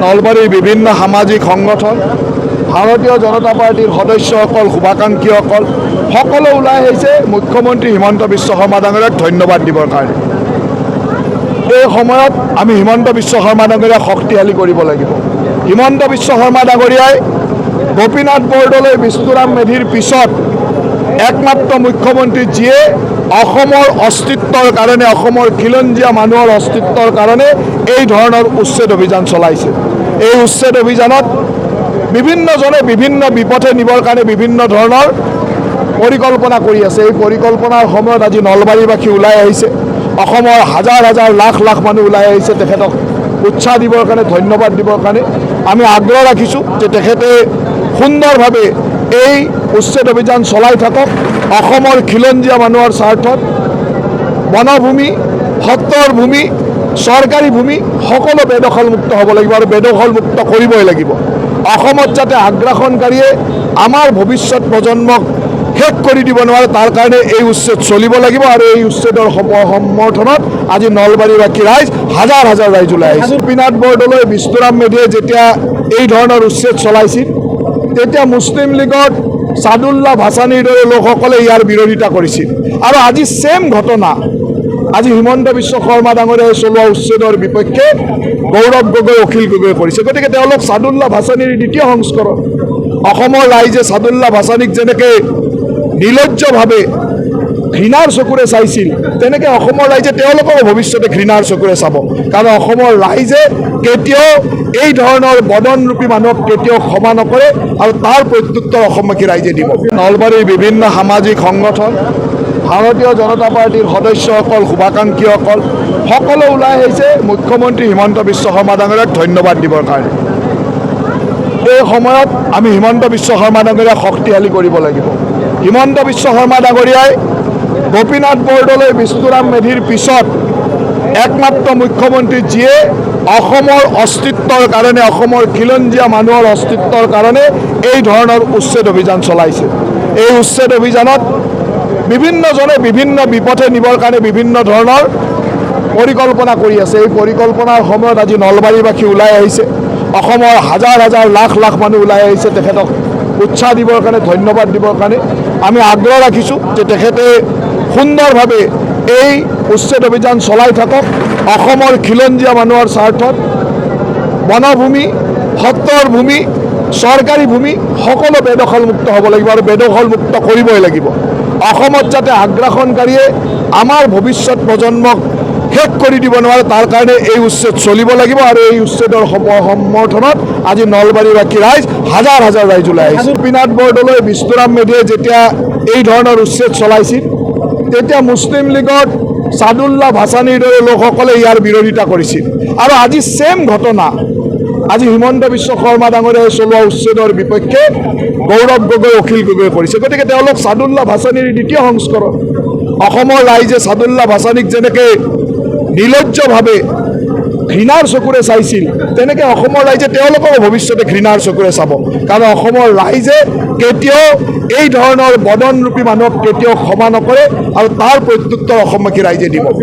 নলবাৰীৰ বিভিন্ন সামাজিক সংগঠন ভাৰতীয় জনতা পাৰ্টিৰ সদস্যসকল শুভাকাংক্ষীসকল সকলো ওলাই আহিছে মুখ্যমন্ত্ৰী হিমন্ত বিশ্ব শৰ্মা ডাঙৰীয়াক ধন্যবাদ দিবৰ কাৰণে। এই সময়ত আমি হিমন্ত বিশ্ব শৰ্মা ডাঙৰীয়াক শক্তিশালী কৰিব লাগিব। হিমন্ত বিশ্ব শৰ্মা ডাঙৰীয়াই গোপীনাথ বৰদলৈ বিষ্ণুৰাম মেধিৰ পিছত একমাত্ৰ মুখ্যমন্ত্ৰী যিয়ে অসমৰ অস্তিত্বৰ কাৰণে অসমৰ খিলঞ্জীয়া মানুহৰ অস্তিত্বৰ কাৰণে এই ধৰণৰ উচ্ছেদ অভিযান চলাইছে। এই উচ্ছেদ অভিযানত বিভিন্নজনে বিভিন্ন বিপথে নিবৰ কাৰণে বিভিন্ন ধৰণৰ পৰিকল্পনা কৰি আছে। এই পৰিকল্পনাৰ সময়ত আজি নলবাৰীবাসী ওলাই আহিছে, অসমৰ হাজাৰ হাজাৰ লাখ লাখ মানুহ ওলাই আহিছে তেখেতক উৎসাহ দিবৰ কাৰণে, ধন্যবাদ দিবৰ কাৰণে। আমি আগ্ৰহ ৰাখিছোঁ যে তেখেতে সুন্দৰভাৱে এই উচ্ছেদ অভিযান চলাই থাকক। অসমৰ খিলঞ্জীয়া মানুহৰ স্বাৰ্থত বনভূমি, সত্ৰৰ ভূমি, চৰকাৰী ভূমি সকলো বেদখলমুক্ত হ'ব লাগিব আৰু বেদখলমুক্ত কৰিবই লাগিব। অসমত যাতে আগ্ৰাসনকাৰীয়ে আমাৰ ভৱিষ্যত প্ৰজন্মক শেষ কৰি দিব নোৱাৰে তাৰ কাৰণে এই উচ্ছেদ চলিব লাগিব আৰু এই উচ্ছেদৰ সমৰ্থনত আজি নলবাৰীবাসী ৰাইজ হাজাৰ হাজাৰ ৰাইজ ওলাই আহিছে। গোপীনাথ বৰদলৈ বিষ্ণুৰাম মেধিয়ে যেতিয়া এই ধৰণৰ উচ্ছেদ চলাইছিল তেতিয়া মুছলিম লীগত ছাদুল্লাহ ভাছানীৰ দৰে লোকসকলে ইয়াৰ বিৰোধিতা কৰিছিল আৰু আজি ছেম ঘটনা আজি হিমন্ত বিশ্ব শৰ্মা ডাঙৰীয়াই চলোৱা উচ্ছেদৰ বিপক্ষে গৌৰৱ গগৈ, অখিল গগৈ কৰিছে। গতিকে তেওঁলোক ছাদুল্লাহ ভাছানীৰ দ্বিতীয় সংস্কৰণ। অসমৰ ৰাইজে ছাদুল্লাহ ভাছানীক যেনেকৈ নিৰ্লজ্জভাৱে ঘৃণাৰ চকুৰে চাইছিল তেনেকৈ অসমৰ ৰাইজে তেওঁলোকৰ ভৱিষ্যতে ঘৃণাৰ চকুৰে চাব। কাৰণ অসমৰ ৰাইজে কেতিয়াও এই ধৰণৰ বদনৰূপী মানুহক কেতিয়াও ক্ষমা নকৰে আৰু তাৰ প্ৰত্যুত্তৰ অসমবাসী ৰাইজে দিব। নলবাৰীৰ বিভিন্ন সামাজিক সংগঠন ভাৰতীয় জনতা পাৰ্টিৰ সদস্যসকল শুভাকাংক্ষীসকল সকলো ওলাই আহিছে মুখ্যমন্ত্ৰী হিমন্ত বিশ্ব শৰ্মা ডাঙৰীয়াক ধন্যবাদ দিবৰ কাৰণে। এই সময়ত আমি হিমন্ত বিশ্ব শৰ্মা ডাঙৰীয়াক শক্তিশালী কৰিব লাগিব। হিমন্ত বিশ্ব শৰ্মা ডাঙৰীয়াই গোপীনাথ বৰদলৈ বিষ্ণুৰাম মেধিৰ পিছত একমাত্ৰ মুখ্যমন্ত্ৰী যিয়ে অসমৰ অস্তিত্বৰ কাৰণে অসমৰ খিলঞ্জীয়া মানুহৰ অস্তিত্বৰ কাৰণে এই ধৰণৰ উচ্ছেদ অভিযান চলাইছে। এই উচ্ছেদ অভিযানত বিভিন্নজনে বিভিন্ন বিপথে নিবৰ কাৰণে বিভিন্ন ধৰণৰ পৰিকল্পনা কৰি আছে। এই পৰিকল্পনাৰ সময়ত আজি নলবাৰীবাসী ওলাই আহিছে, অসমৰ হাজাৰ হাজাৰ লাখ লাখ মানুহ ওলাই আহিছে তেখেতক উৎসাহ দিবৰ কাৰণে, ধন্যবাদ দিবৰ কাৰণে। আমি আগ্ৰহ ৰাখিছোঁ যে তেখেতে সুন্দৰভাৱে এই উচ্ছেদ অভিযান চলাই থাকক। অসমৰ খিলঞ্জীয়া মানুহৰ স্বাৰ্থত বনভূমি, সত্ৰৰ ভূমি, চৰকাৰী ভূমি সকলো বেদখলমুক্ত হ'ব লাগিব আৰু বেদখলমুক্ত কৰিবই লাগিব। অসমত যাতে আগ্ৰাসনকাৰীয়ে আমাৰ ভৱিষ্যত প্ৰজন্মক শেষ কৰি দিব নোৱাৰে তাৰ কাৰণে এই উচ্ছেদ চলিব লাগিব আৰু এই উচ্ছেদৰ সমৰ্থনত আজি নলবাৰীবাসী ৰাইজ হাজাৰ হাজাৰ ৰাইজ ওলাই আহিছে। গোপীনাথ বৰদলৈ বিষ্ণুৰাম মেধিয়ে যেতিয়া এই ধৰণৰ উচ্ছেদ চলাইছিল তেতিয়া মুছলিম লীগত ছাদুল্লাহ ভাছানীৰ দৰে লোকসকলে ইয়াৰ বিৰোধিতা কৰিছিল আৰু আজি ছেম ঘটনা আজি হিমন্ত বিশ্ব শৰ্মা ডাঙৰীয়াই চলোৱা উচ্ছেদৰ বিপক্ষে গৌৰৱ গগৈ, অখিল গগৈ কৰিছে। গতিকে তেওঁলোক ছাদুল্লাহ ভাছানীৰ দ্বিতীয় সংস্কৰণ। অসমৰ ৰাইজে ছাদুল্লাহ ভাছানীক যেনেকৈ নিৰ্লজ্জভাৱে ঘৃণাৰ চকুৰে চাইছিল তেনেকৈ অসমৰ ৰাইজে তেওঁলোকৰ ভৱিষ্যতে ঘৃণাৰ চকুৰে চাব। কাৰণ অসমৰ ৰাইজে কেতিয়াও এই ধৰণৰ বদনৰূপী মানুহক কেতিয়াও ক্ষমা নকৰে আৰু তাৰ প্ৰত্যুত্তৰ অসমবাসী ৰাইজে দিব।